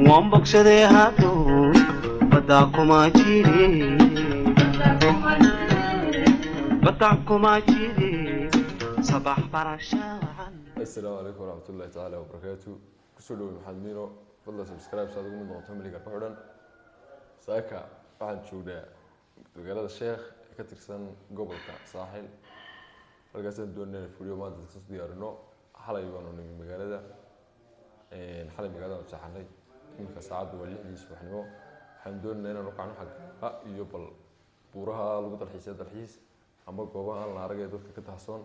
وانبقشدي هاتو بداكما جيري بداكما جيري صباح برشاوان. السلام عليكم ورحمة الله تعالى وبركاته. كسولو محمد ميرو فضل سبسكرايب صادق من ضغطهم اللي كحورن ساكا waxaan joognaa magaalada Sheekh ka tirsan gobolka Saaxil halkaasaan doonay fuliyo maanta soo diyaarino xalay baanu nimid magaalada xalay magaalada saxanay inka saacadu waa 6 subaxnimo waxaan doonay inaan ruqaan xaq iyo bal buuraha lagu dalxiis ama goobaha la aragay dadka ka tahsoon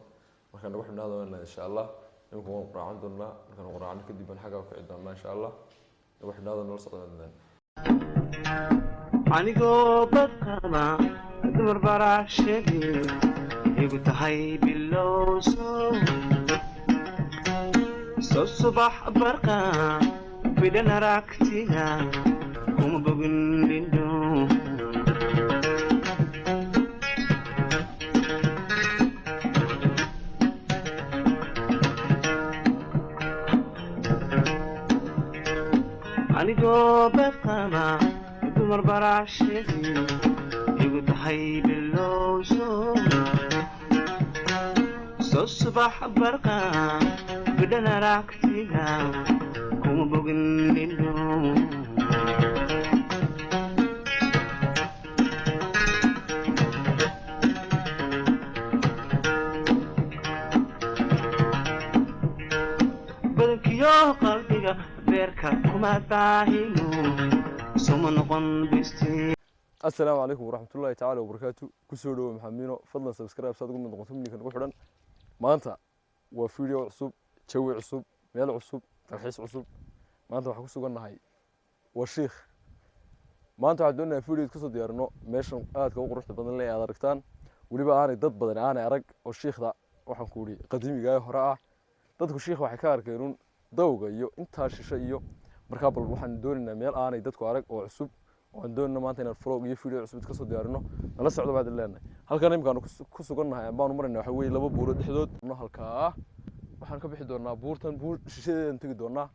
markaan ugu xidhnaadona insha Allah inuu waan quraacan doonaa markaan quraacan kadib aan xaga ku ciidana insha Allah ugu xidhnaadona la socdaan anigoo badqaba dumar baraashadii igu tahay bilow soo subax barqa fidan aragtiga kuma bogin lindo anigoo badqaba dumar baraashadii igu tahay bilow soo subax barqa fidan aragtiga kuma bogin lindo badankiyo qalbiga beerka kuma baahino السلام عليكم ورحمة الله تعالى وبركاته. كسولو محمد ميرو فضل سبسكرايب صادق من ضغطهم اللي كانوا حرن ما أنت وفيديو عصب تشوي عصب ميل عصب ترحيس عصب ما أنت وحكوا سوقنا هاي والشيخ ما أنت عدونا فيديو كسر ديارنا ماشي كوق رحت بدن لي على ركتان ولي بقى أنا ضد بدن أنا أرق والشيخ ذا وحنقولي قديم جاي هراء ضدك الشيخ وحكار كيرون ضوء يو أنت هالشيء marka bal waxaan doonaynaa meel aanay dadku arag oo cusub oo doonayna maanta inaan vlog iyo video cusub ka soo diyaarino nala socdo baad leenahay halkan imkaan ku sugannahay baan u marnaa waxa weey laba buurood dhexdood halkaa waxaan ka bixi doonaa buurtan buur shisheedan tagi doonaa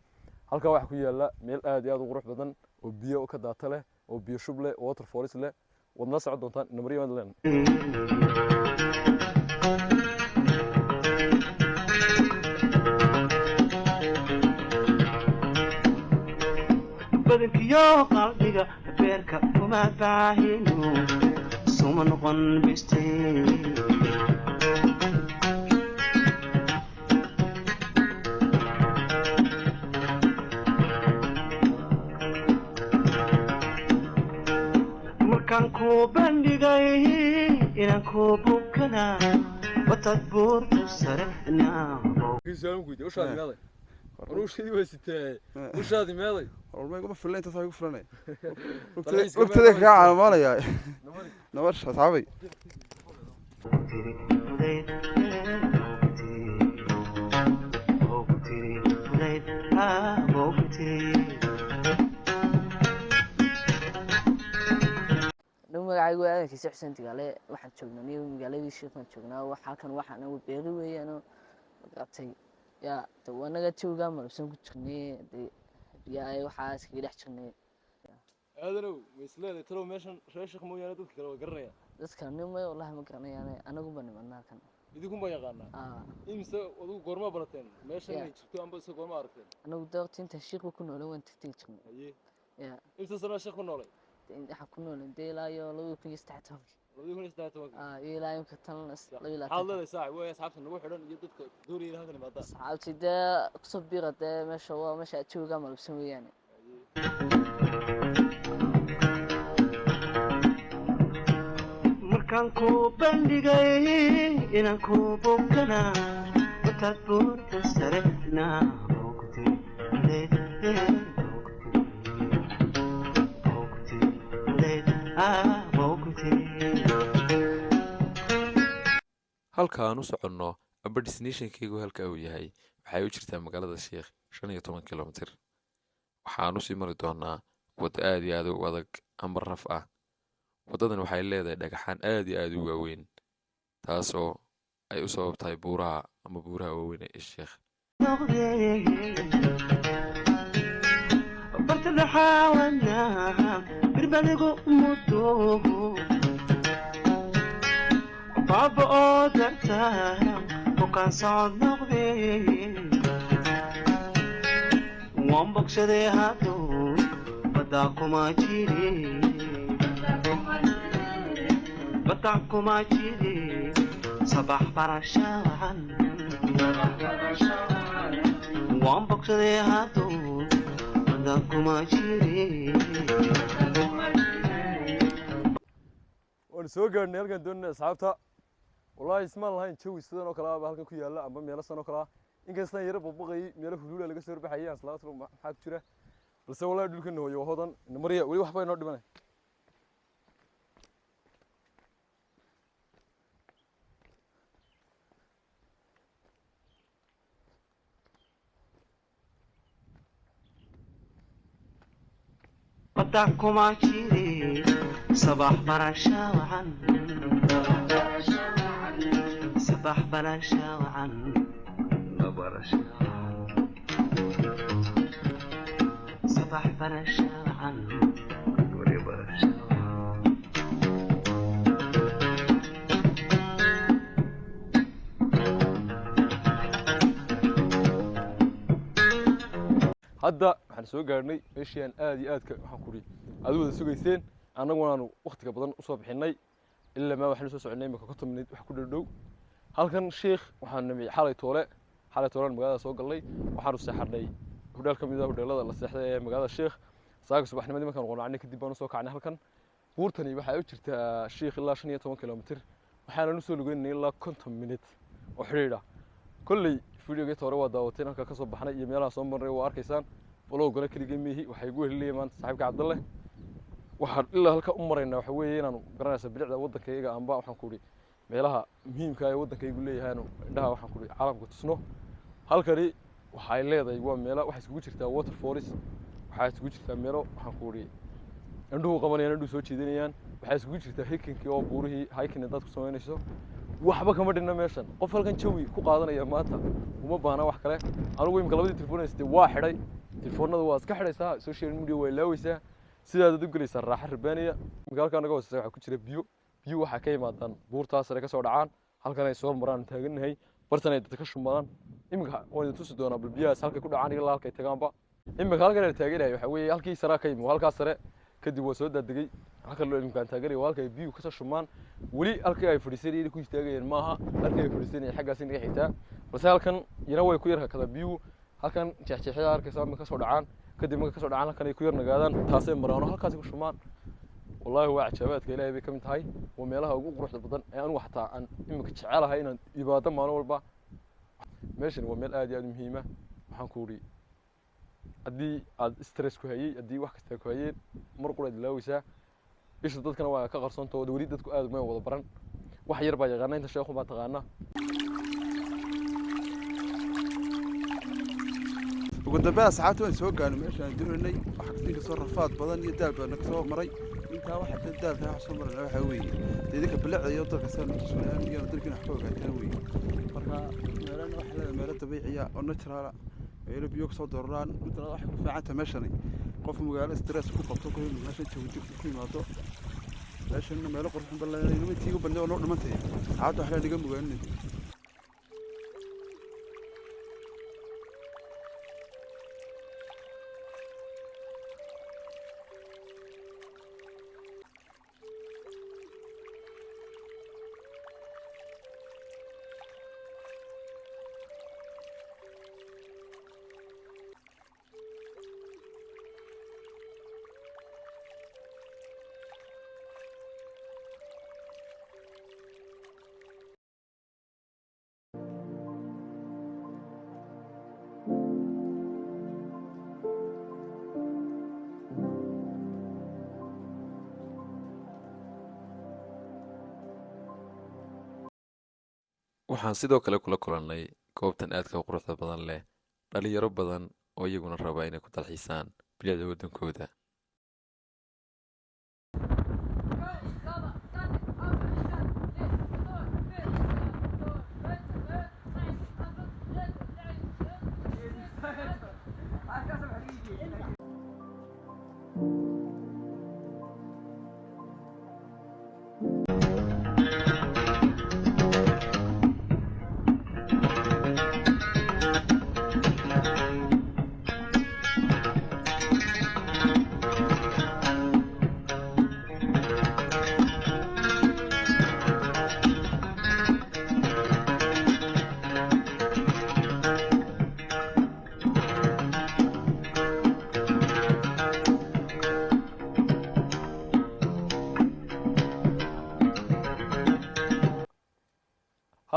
halka waxa ku yaala meel aad iyo aad u qurux badan oo biyo ka daata leh oo biyo shub leh water forest leh wadna socod doontaan namariyo baad leenahay badankiyo qalbiga beerka kuma baahino suma noqon bistay markaan ku bandhigay inaan ku bukana watad buurtu sarnaa وروشي وستة وشادي ماضي والله يقوم فلان أنت صاير فلان قلت لك يا عم ماله يا نمرش صعبي لو magacaygu waa aadka sixsan tagale waxaan joognaa magaaladii Sheekhan joognaa waxa kan waxaan ugu beeri weeyaan qabtay يا وانا جاتوجا مرسوم كتشني يا waxa iska dhex jirnay aadanow mislada tiro meeshan sheekh mooyana dadka kale waa garanaya dadka nimay wallahi ma garanayaan anagu bani manaa kan idinku ma yaqaana imse wadu goorma barateen meeshan ay jirto amba se goorma aragteen anagu doortinta sheekhu ku noolay waan tagtay jirnay ya imse sana sheekh ku noolay waxa ku noolay deelaayo 2016 إلى يمكن تنص لا حاضر ساعة ويا أصحابنا نروح حلون يدك دوري هذا اللي بعده أصحابتي ده قصب بيرة ده ما شاء الله مش أتشوف جمال بسوي يعني مركان كوبان دقاي إن كوبوكنا وتدور تسرنا وقتي ليت وقتي ليت وقتي halka aan u soconno aba destinationkaygu halka uu yahay waxay u jirtaa magaalada Sheekh 15 kilomitir waxaan u sii mari doonaa wada aad iyo aad u adag ama raf ah wadadan waxay leedahay dhagaxaan aad iyo aad u waaweyn taasoo ay u sababtahay buuraha ama buuraha waaweyn ee Sheekh تنحاولنا بربلغو مدوه بابا أودرتا وكان صعد نغذي وانبك شدي هاتو بداكو ما جيري بداكو ما جيري صباح برشاوان وانبك شدي هاتو بداكو ما جيري soo gaarnay halkan doonayna asxaabta wallahi ismaan lahayn jawi sidan oo kala halkan ku yaala amba meelo san oo kala inkasta yar babaqay meelo huluula laga soo baxayay aslaatu maxaa ku jira balse wallahi dhulkan hooyo hodan mariya wali waxba inoo dhimanay بداكو ما جيري صباح برشا وعن صباح برشا وعن برشا صباح برشا وعن برشا hadda waxaan soo gaarnay meeshii aan aad iyo aadka waxaan ku adigu wada sugayseen annaguna aanu waqtiga badan u soo bixinay ilaa ma waxaan soo soconay imika 50 minute wax ku dhow halkan sheekh waxaan nimay xalay toole magaalada soo galnay waxaan u seexanay hudheel ka mid ah hudheelada la seexday ee magaalada sheekh saaga subaxnimadii markaan qonacnay kadib baan soo kacnay halkan buurtani waxay u jirtaa sheekh ilaa 15 kilomitir waxaan u soo lugeynay ilaa 50 minute oo xiriira kullay fiidiyoga toore waa daawateen halka ka soo baxnay iyo meelaha soo marnay waa arkaysaan waloo gala kaliya mihi waxay ugu heliyeen maanta saaxiibka Cabdalle waxaan ilaa halka u maraynaa waxa weeye inaan garanaysa bilicda wadankayga amba waxaan ku ri meelaha muhiimka ah ee wadankaygu leeyahay indhaha waxaan ku ri caalamka tusno halkani waxay leedahay waa meelo waxa isku jirtaa waterfalls waxa isku jirtaa meelo waxaan ku ri indhuhu qabanayaan indhuhu soo jeedinayaan waxa isku jirtaa hiking oo buurihii hiking dadku sameynayso waxba kama dhinna meeshan qof halkan jawi ku qaadanaya maanta uma baahna wax kale anigu imka labadii telefoon haystay waa xidhay telefoonada waa iska xidhaysaa social media way laawaysaa sidaad u galaysaa raaxo rabbaaniya magaalka naga hooseysa waxa ku jira biyo waxa ka yimaadaan buurtaas sare ka soo dhacaan halkan ay soo maraan taaganahay bartan ay dadka ka shumadaan imika waan tusi doonaa bal biyahaas halka ku dhacaan ilaa halka ay tagaanba imika halkan ay taaganahay waxa weeye halkii sare ka yimid halkaas sare kadib waa soo daadagay halka loo imkaan taageeray halka ay biyo ka soo shumaan wali halka ay fadhiisanayeen ku istaagayeen maaha halka ay fadhiisanayeen xaggaas inaga xitaa balse halkan yana way ku yar kada biyo halkan jeexjeexada arkaysa ma ka soo dhacaan kadib marka ka soo dhacaan halkan ay ku yar nagaadaan taasay maraano halkaas ku shumaan wallahi waa cajaabaadka ilaahay bay kamid tahay waa meelaha ugu quruxda badan ee anigu xataa aan imika jecelahay inaan ibaado maalin walba meeshan waa meel aad iyo aad muhiim ah waxaan ku ri haddii aad stress ku hayay haddii wax kasta ku hayeen mar qura dilaawaysaa isha dadkana waa ka qarsoontooda weli dadku aad uma wada baran wax yar baa yaqaana inta sheekhu baa taqaana ugu dambeyn asxaabta waan soo gaarnay meeshaan dooranay waxa kasii soo rafaad badan iyo daal baan soo maray inta waxa daalka wax soo maray waxa weeye dadka bilicda iyo dadka saan tusnaan iyo dadka wax ka ogaataan weeye marka meelan wax la meel dabiiciya oo natural ay biyo ka soo dooraan inta wax ku fiican meeshan qof magaalo stress ku qabto ku meesha joogto ku yimaado meeshan meel qurxin badan inuu tiigu bandoo loo dhimantay saacad wax la dhiga mugaanay waxaan sidoo kale kula kulannay goobtan aadka u quruxda badan leh dhalinyaro badan oo iyaguna raba inay ku dalxiisaan bilicda waddankooda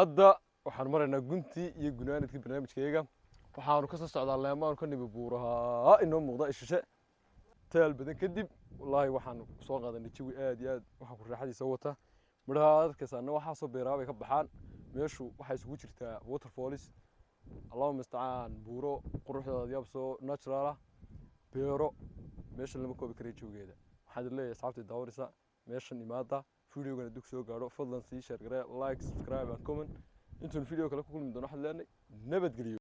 hadda waxaan maraynaa guntii iyo gunaanadkii barnaamijkayga waxaanu ka soo socdaa leemaanu ka nimi buuraha inoo muuqda ishishe taal badan kadib wallaahi waxaan soo qaadanay jawi aad iyo aad waxaan ku raaxadiisa wata midhaha adkaysaana waxaa soo beeraa bay ka baxaan meeshu waxay isugu jirtaa waterfalls allahuma mustacaan buuro quruxdooda yaab soo natural ah beero meesha lama koobi karay jawgeeda waxaan leeyahay asxaabta daawarisa meeshan imaada videogana dug soo gaadho fadlan sii share garee like subscribe and comment intuu video kale ku kulmi doono waxaan leenahay nabadgelyo